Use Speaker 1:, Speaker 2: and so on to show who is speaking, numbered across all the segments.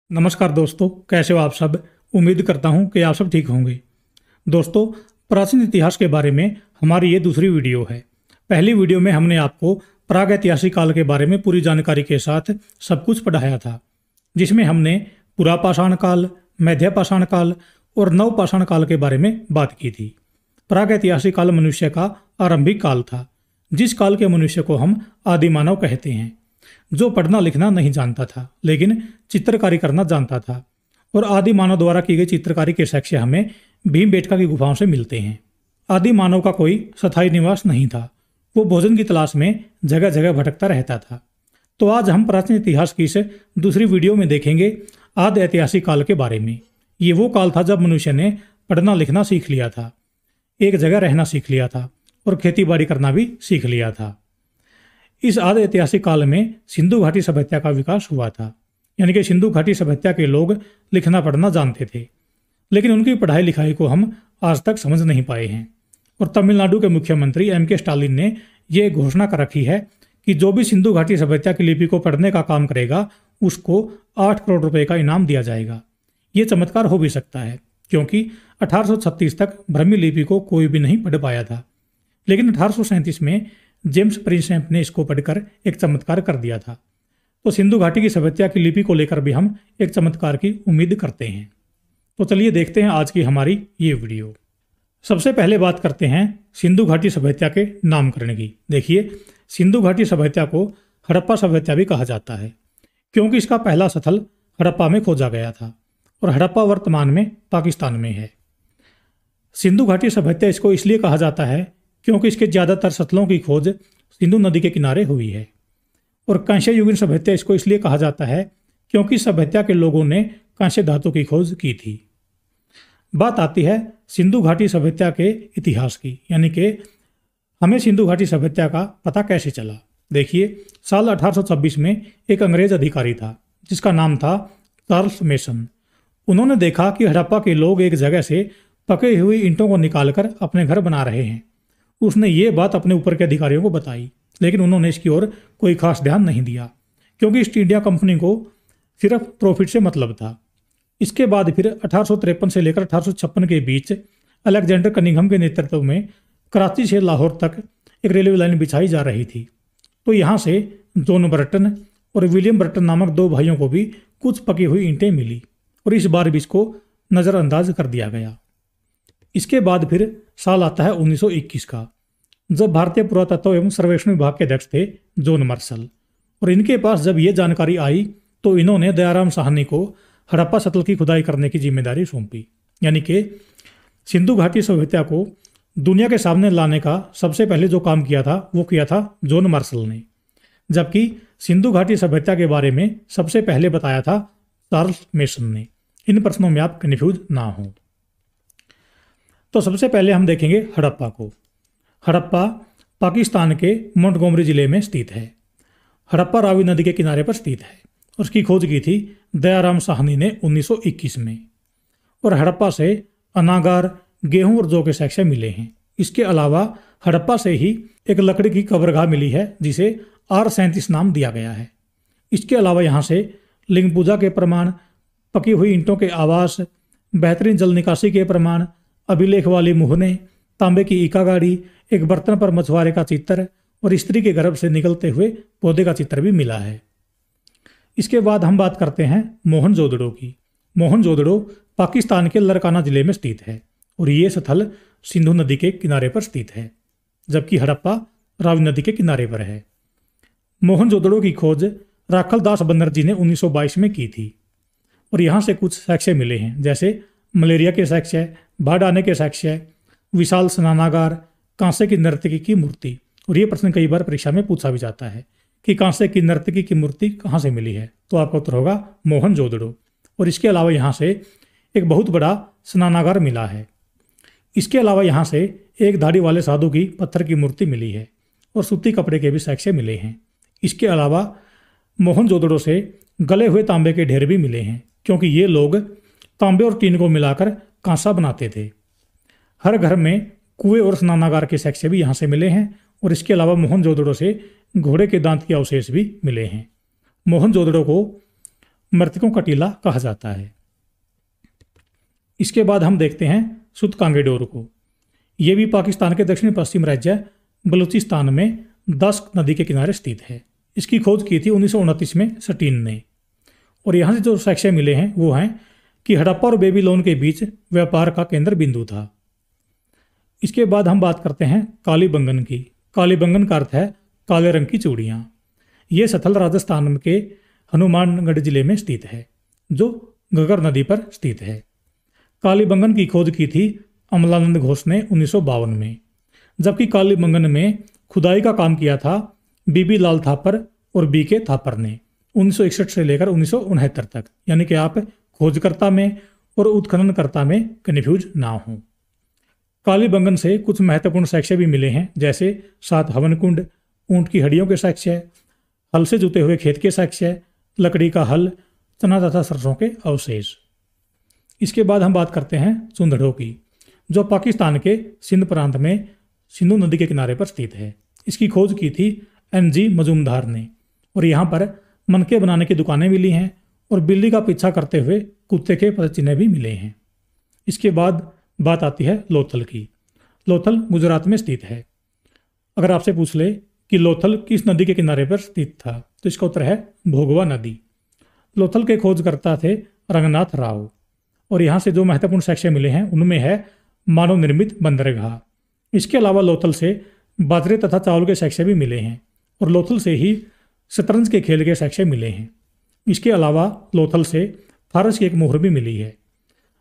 Speaker 1: नमस्कार दोस्तों, कैसे हो आप सब। उम्मीद करता हूं कि आप सब ठीक होंगे। दोस्तों, प्राचीन इतिहास के बारे में हमारी ये दूसरी वीडियो है। पहली वीडियो में हमने आपको प्रागैतिहासिक काल के बारे में पूरी जानकारी के साथ सब कुछ पढ़ाया था, जिसमें हमने पुरापाषाण काल, मध्यपाषाण काल और नवपाषाण काल के बारे में बात की थी। प्रागैतिहासिक काल मनुष्य का आरंभिक काल था, जिस काल के मनुष्य को हम आदि मानव कहते हैं, जो पढ़ना लिखना नहीं जानता था लेकिन चित्रकारी करना जानता था। और आदि मानव द्वारा की गई चित्रकारी के साक्ष्य हमें भीमबेटका की गुफाओं से मिलते हैं। आदि मानव का कोई स्थायी निवास नहीं था, वो भोजन की तलाश में जगह जगह भटकता रहता था। तो आज हम प्राचीन इतिहास की इस दूसरी वीडियो में देखेंगे आदि ऐतिहासिक काल के बारे में। ये वो काल था जब मनुष्य ने पढ़ना लिखना सीख लिया था, एक जगह रहना सीख लिया था और खेती बाड़ी करना भी सीख लिया था। इस आदि ऐतिहासिक काल में सिंधु घाटी सभ्यता का विकास हुआ था, यानी कि सिंधु घाटी सभ्यता के लोग लिखना पढ़ना जानते थे, लेकिन उनकी पढ़ाई लिखाई को हम आज तक समझ नहीं पाए हैं। और तमिलनाडु के मुख्यमंत्री M.K. स्टालिन ने यह घोषणा कर रखी है कि जो भी सिंधु घाटी सभ्यता की लिपि को पढ़ने का काम करेगा उसको 8 करोड़ रुपए का इनाम दिया जाएगा। ये चमत्कार हो भी सकता है, क्योंकि 1836 तक ब्राह्मी लिपि को कोई भी नहीं पढ़ पाया था, लेकिन 1837 में जेम्स प्रिंसेप ने इसको पढ़कर एक चमत्कार कर दिया था। तो सिंधु घाटी की सभ्यता की लिपि को लेकर भी हम एक चमत्कार की उम्मीद करते हैं। तो चलिए देखते हैं आज की हमारी ये वीडियो। सबसे पहले बात करते हैं सिंधु घाटी सभ्यता के नामकरण की। देखिए, सिंधु घाटी सभ्यता को हड़प्पा सभ्यता भी कहा जाता है, क्योंकि इसका पहला स्थल हड़प्पा में खोजा गया था और हड़प्पा वर्तमान में पाकिस्तान में है। सिंधु घाटी सभ्यता इसको इसलिए कहा जाता है क्योंकि इसके ज़्यादातर स्थलों की खोज सिंधु नदी के किनारे हुई है। और कांस्य युगीन सभ्यता इसको इसलिए कहा जाता है क्योंकि सभ्यता के लोगों ने कांस्य धातु की खोज की थी। बात आती है सिंधु घाटी सभ्यता के इतिहास की, यानी कि हमें सिंधु घाटी सभ्यता का पता कैसे चला। देखिए, साल 1826 में एक अंग्रेज अधिकारी था जिसका नाम था चार्ल्स मेसन। उन्होंने देखा कि हड़प्पा के लोग एक जगह से पकी हुई ईंटों को निकालकर अपने घर बना रहे हैं। उसने ये बात अपने ऊपर के अधिकारियों को बताई, लेकिन उन्होंने इसकी ओर कोई खास ध्यान नहीं दिया, क्योंकि ईस्ट इंडिया कंपनी को सिर्फ प्रॉफिट से मतलब था। इसके बाद फिर 1853 से लेकर 1856 के बीच अलेक्जेंडर कनिंघम के नेतृत्व में कराची से लाहौर तक एक रेलवे लाइन बिछाई जा रही थी। तो यहाँ से जॉन बर्टन और विलियम बर्टन नामक दो भाइयों को भी कुछ पकी हुई ईंटें मिली और इस बार भी इसको नज़रअंदाज कर दिया गया। इसके बाद फिर साल आता है 1921 का, जब भारतीय पुरातत्व एवं सर्वेक्षण विभाग के अध्यक्ष थे जॉन मार्शल। और इनके पास जब ये जानकारी आई तो इन्होंने दयाराम साहनी को हड़प्पा सतल की खुदाई करने की जिम्मेदारी सौंपी। यानी कि सिंधु घाटी सभ्यता को दुनिया के सामने लाने का सबसे पहले जो काम किया था वो किया था जॉन मार्शल ने, जबकि सिंधु घाटी सभ्यता के बारे में सबसे पहले बताया था चार्ल्स मेसन ने। इन प्रश्नों में आप कन्फ्यूज ना हो। तो सबसे पहले हम देखेंगे हड़प्पा को। हड़प्पा पाकिस्तान के मोंटगोमरी जिले में स्थित है। हड़प्पा रावी नदी के किनारे पर स्थित है। उसकी खोज की थी दयाराम साहनी ने 1921 में। और हड़प्पा से अनागार, गेहूं और जौ के साक्ष्य मिले हैं। इसके अलावा हड़प्पा से ही एक लकड़ी की कब्रगाह मिली है जिसे R37 नाम दिया गया है। इसके अलावा यहाँ से लिंग पूजा के प्रमाण, पकी हुई ईंटों के आवास, बेहतरीन जल निकासी के प्रमाण, अभिलेख वाली मुहने, तांबे की ईका गाड़ी, एक बर्तन पर मछुआरे का चित्र और स्त्री के गर्भ से निकलते हुए पौधे का चित्र भी मिला है। इसके बाद हम बात करते हैं मोहनजोदड़ो की। मोहनजोदड़ो पाकिस्तान के लरकाना जिले में स्थित है और ये स्थल सिंधु नदी के किनारे पर स्थित है, जबकि हड़प्पा रावी नदी के किनारे पर है। मोहनजोदड़ो की खोज राखल दास बनर्जी ने 1922 में की थी और यहाँ से कुछ साक्ष्य मिले हैं, जैसे मलेरिया के साक्ष्य, बाढ़ आने के साक्ष्य, विशाल स्नानागार, कांसे की नर्तकी की मूर्ति। और ये प्रश्न कई बार परीक्षा में पूछा भी जाता है कि कांसे की नर्तकी की मूर्ति कहाँ से मिली है, तो आपका उत्तर होगा मोहनजोदड़ो। और इसके अलावा यहाँ से एक बहुत बड़ा स्नानागार मिला है। इसके अलावा यहाँ से एक दाढ़ी वाले साधु की पत्थर की मूर्ति मिली है और सूती कपड़े के भी साक्ष्य मिले हैं। इसके अलावा मोहनजोदड़ो से गले हुए तांबे के ढेर भी मिले हैं, क्योंकि ये लोग तांबे और टीन को मिलाकर कांसा बनाते थे। हर घर में कुएं और स्नानागार के साक्ष्य भी यहाँ से मिले हैं और इसके अलावा मोहनजोदड़ो से घोड़े के दांत के अवशेष भी मिले हैं। मोहनजोदड़ो को मृतकों का टीला कहा जाता है। इसके बाद हम देखते हैं सुतकांगेडोर को। यह भी पाकिस्तान के दक्षिण पश्चिम राज्य बलूचिस्तान में दस्क नदी के किनारे स्थित है। इसकी खोज की थी 1929 में सटीन ने। और यहाँ से जो साक्ष्य मिले हैं वो हैं कि हड़प्पा और बेबीलोन के बीच व्यापार का केंद्र बिंदु था। इसके बाद हम बात करते हैं कालीबंगन की। कालीबंगन का अर्थ है काले रंग की चूड़ियाँ। ये सथल राजस्थान के हनुमानगढ़ जिले में स्थित है, जो घग्गर नदी पर स्थित है। कालीबंगन की खोज की थी अमलानंद घोष ने 1952 में, जबकि कालीबंगन में खुदाई का काम किया था बीबी लाल थापर और बीके थापर ने 1961 से लेकर 1969 तक। यानी कि आप खोजकर्ता में और उत्खननकर्ता में कन्फ्यूज ना हों। कालीबंगन से कुछ महत्वपूर्ण साक्ष्य भी मिले हैं, जैसे 7 हवन कुंड, ऊंट की हड्डियों के साक्ष्य, हल से जुते हुए खेत के साक्ष्य, लकड़ी का हल, चना तथा सरसों के अवशेष। इसके बाद हम बात करते हैं चुंदड़ों की, जो पाकिस्तान के सिंध प्रांत में सिंधु नदी के किनारे पर स्थित है। इसकी खोज की थी NG मजूमदार ने। और यहाँ पर मनके बनाने की दुकानें मिली हैं और बिल्ली का पीछा करते हुए कुत्ते के पदचिन्ह भी मिले हैं। इसके बाद बात आती है लोथल की। लोथल गुजरात में स्थित है। अगर आपसे पूछ ले कि लोथल किस नदी के किनारे पर स्थित था, तो इसका उत्तर है भोगवा नदी। लोथल के खोजकर्ता थे रंगनाथ राव। और यहाँ से जो महत्वपूर्ण साक्ष्य मिले हैं उनमें है मानव निर्मित बंदरगाह। इसके अलावा लोथल से बाजरे तथा चावल के साक्ष्य भी मिले हैं और लोथल से ही शतरंज के खेल के साक्ष्य मिले हैं। इसके अलावा लोथल से फारस की एक मोहर भी मिली है।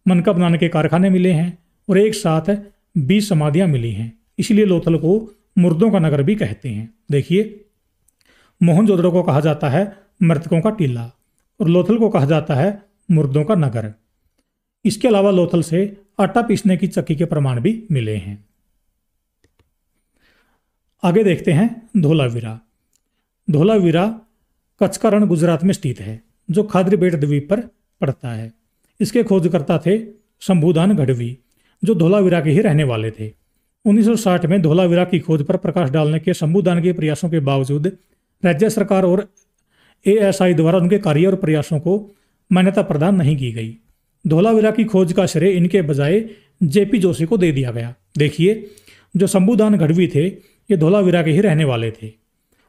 Speaker 1: मनका बनाने के कारखाने मिले हैं और एक साथ 20 समाधियां मिली हैं। इसलिए लोथल को मुर्दों का नगर भी कहते हैं। देखिए, मोहनजोदड़ो को कहा जाता है मृतकों का टीला और लोथल को कहा जाता है मुर्दों का नगर। इसके अलावा लोथल से आटा पीसने की चक्की के प्रमाण भी मिले हैं। आगे देखते हैं धोलावीरा। धोलावीरा कच्छ का रण गुजरात में स्थित है, जो खाद्री बेट द्वीप पर पड़ता है। इसके खोजकर्ता थे शंभुदान गढ़वी, जो धोलावीरा के ही रहने वाले थे। 1960 में धोलावीरा की खोज पर प्रकाश डालने के शंभुदान के प्रयासों के बावजूद राज्य सरकार और ASI द्वारा उनके कार्य और प्रयासों को मान्यता प्रदान नहीं की गई। धोलावीरा की खोज का श्रेय इनके बजाय JP जोशी को दे दिया गया। देखिए, जो शंभुदान गढ़वी थे ये धोलावीरा के ही रहने वाले थे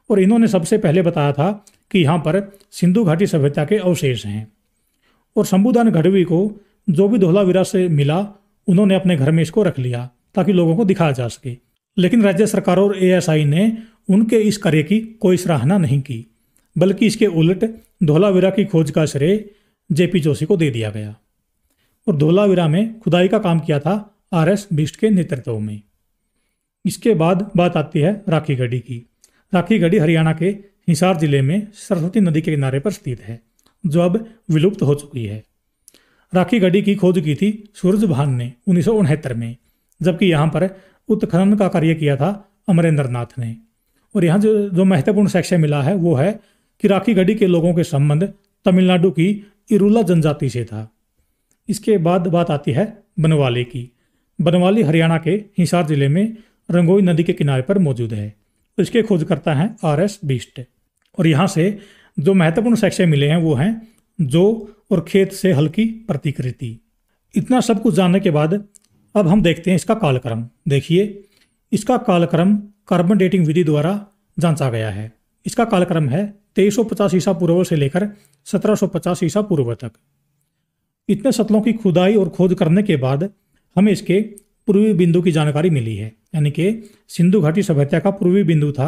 Speaker 1: और इन्होंने सबसे पहले बताया था कि यहाँ पर सिंधु घाटी सभ्यता के अवशेष हैं। और शंभुदान गढ़वी को जो भी धोलावीरा से मिला उन्होंने अपने घर में इसको रख लिया ताकि लोगों को दिखाया जा सके। लेकिन राज्य सरकार और ASI ने उनके इस कार्य की कोई सराहना नहीं की, बल्कि इसके उलट धोलावीरा की खोज का श्रेय JP जोशी को दे दिया गया। और धोलावीरा में खुदाई का काम किया था RS बिष्ट के नेतृत्व में। इसके बाद बात आती है राखी गढ़ी की। राखी गढ़ी हरियाणा के हिसार जिले में सरस्वती नदी के किनारे पर स्थित है, जो अब विलुप्त हो चुकी है। राखी गढ़ी की खोज की थी सूरजभान ने 1969 में, जबकि यहाँ पर उत्खनन का कार्य किया था अमरेंद्र नाथ ने। और यहाँ जो महत्वपूर्ण साक्ष्य मिला है वो है कि राखी गढ़ी के लोगों के संबंध तमिलनाडु की इरुला जनजाति से था। इसके बाद बात आती है बनवाली की। बनवाली हरियाणा के हिसार जिले में रंगोई नदी के किनारे पर मौजूद है। तो इसके खोजकर्ता हैं RS बिष्ट। और यहाँ से जो महत्वपूर्ण साक्ष्य मिले हैं वो हैं जो और खेत से हल्की प्रतिकृति। इतना सब कुछ जानने के बाद अब हम देखते हैं इसका कालक्रम। देखिए, इसका कालक्रम कार्बन डेटिंग विधि द्वारा जांचा गया है। इसका कालक्रम है 2350 ईसा पूर्व से लेकर 1750 ईसा पूर्व तक। इतने सतलों की खुदाई और खोज करने के बाद हमें इसके पूर्वी बिंदु की जानकारी मिली है। यानी कि सिंधु घाटी सभ्यता का पूर्वी बिंदु था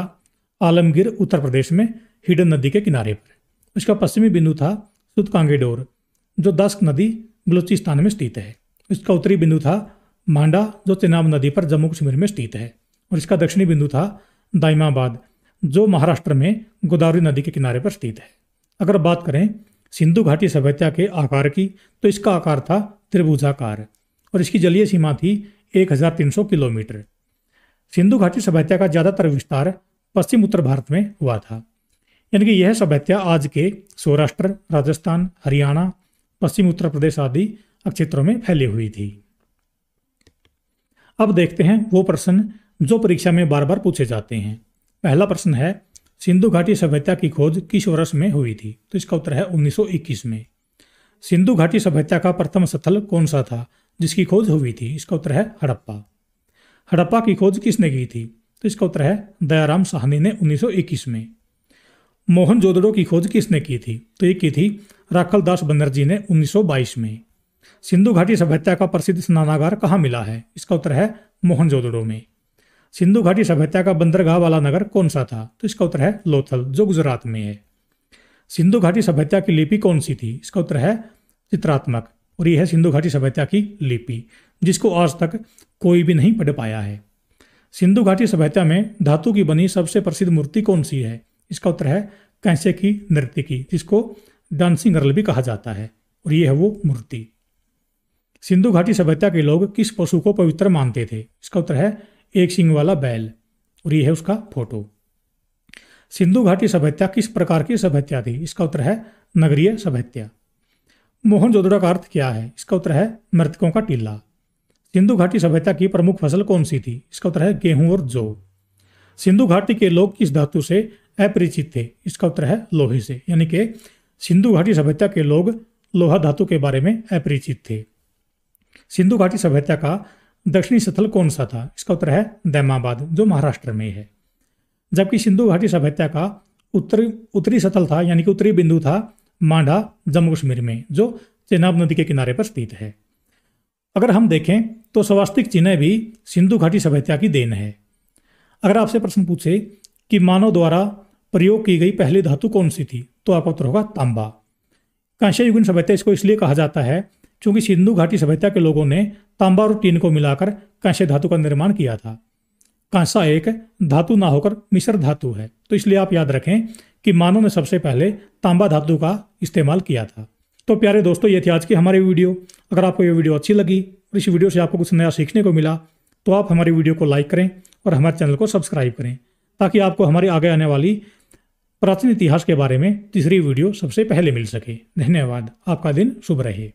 Speaker 1: आलमगीर उत्तर प्रदेश में हिडन नदी के किनारे पर। इसका पश्चिमी बिंदु था सुतकांगेडोर, जो दस्क नदी बलूचिस्तान में स्थित है। इसका उत्तरी बिंदु था मांडा, जो चेनाब नदी पर जम्मू कश्मीर में स्थित है। और इसका दक्षिणी बिंदु था दाइमाबाद, जो महाराष्ट्र में गोदावरी नदी के किनारे पर स्थित है। अगर बात करें सिंधु घाटी सभ्यता के आकार की, तो इसका आकार था त्रिभुजाकार और इसकी जलीय सीमा थी 1300 किलोमीटर। सिंधु घाटी सभ्यता का ज़्यादातर विस्तार पश्चिम उत्तर भारत में हुआ था। यानी कि यह सभ्यता आज के सौराष्ट्र, राजस्थान, हरियाणा, पश्चिम उत्तर प्रदेश आदि क्षेत्रों में फैली हुई थी। अब देखते हैं वो प्रश्न जो परीक्षा में बार बार पूछे जाते हैं। पहला प्रश्न है सिंधु घाटी सभ्यता की खोज किस वर्ष में हुई थी? तो इसका उत्तर है 1921 में। सिंधु घाटी सभ्यता का प्रथम स्थल कौन सा था जिसकी खोज हुई थी? इसका उत्तर है हड़प्पा। हड़प्पा की खोज किसने की थी? तो इसका उत्तर है दयाराम साहनी ने 1921 में। मोहनजोदड़ो की खोज किसने की थी? तो ये की थी राखल दास बनर्जी ने 1922 में। सिंधु घाटी सभ्यता का प्रसिद्ध स्नानागार कहाँ मिला है? इसका उत्तर है मोहनजोदड़ो में। सिंधु घाटी सभ्यता का बंदरगाह वाला नगर कौन सा था? तो इसका उत्तर है लोथल, जो गुजरात में है। सिंधु घाटी सभ्यता की लिपि कौन सी थी? इसका उत्तर है चित्रात्मक, और यह है सिंधु घाटी सभ्यता की लिपि, जिसको आज तक कोई भी नहीं पढ़ पाया है। सिंधु घाटी सभ्यता में धातु की बनी सबसे प्रसिद्ध मूर्ति कौन सी है? इसका उत्तर है कैंसे की नर्तकी, जिसको डांसिंग गर्ल भी कहा जाता है, और यह है वो मूर्ति। सिंधु घाटी सभ्यता के लोग किस पशु को पवित्र मानते थे? इसका उत्तर है एक सींग वाला बैल, और यह है उसका फोटो। सिंधु घाटी सभ्यता किस प्रकार की सभ्यता थी? इसका उत्तर है नगरीय सभ्यता। मोहनजोदड़ो का अर्थ क्या है? इसका उत्तर है मृतकों का टीला। सिंधु घाटी सभ्यता की प्रमुख फसल कौन सी थी? इसका उत्तर है गेहूं और जौ। सिंधु घाटी के लोग किस धातु से अपरिचित थे? इसका उत्तर है लोहे से, यानी कि सिंधु घाटी सभ्यता के लोग लोहा धातु के बारे में अपरिचित थे। सिंधु घाटी सभ्यता का दक्षिणी स्थल कौन सा था? इसका उत्तर है दैमाबाद, जो महाराष्ट्र में है। जबकि सिंधु घाटी सभ्यता का उत्तरी स्थल था, यानी कि उत्तरी बिंदु था मांडा, जम्मू कश्मीर में, जो चेनाब नदी के किनारे पर स्थित है। अगर हम देखें तो स्वास्तिक चिन्ह भी सिंधु घाटी सभ्यता की देन है। अगर आपसे प्रश्न पूछे कि मानव द्वारा प्रयोग की गई पहली धातु कौन सी थी, तो आपका उत्तर होगा तांबा। कांस्य युगीन सभ्यता इसको इसलिए कहा जाता है क्योंकि सिंधु घाटी सभ्यता के लोगों ने तांबा और टीन को मिलाकर कांस्य धातु का निर्माण किया था। कांसा एक धातु ना होकर मिश्र धातु है, तो इसलिए आप याद रखें कि मानव ने सबसे पहले तांबा धातु का इस्तेमाल किया था। तो प्यारे दोस्तों, ये थी आज की हमारी वीडियो। अगर आपको ये वीडियो अच्छी लगी और इस वीडियो से आपको कुछ नया सीखने को मिला, तो आप हमारी वीडियो को लाइक करें और हमारे चैनल को सब्सक्राइब करें, ताकि आपको हमारे आगे आने वाली प्राचीन इतिहास के बारे में तीसरी वीडियो सबसे पहले मिल सके। धन्यवाद। आपका दिन शुभ रहे।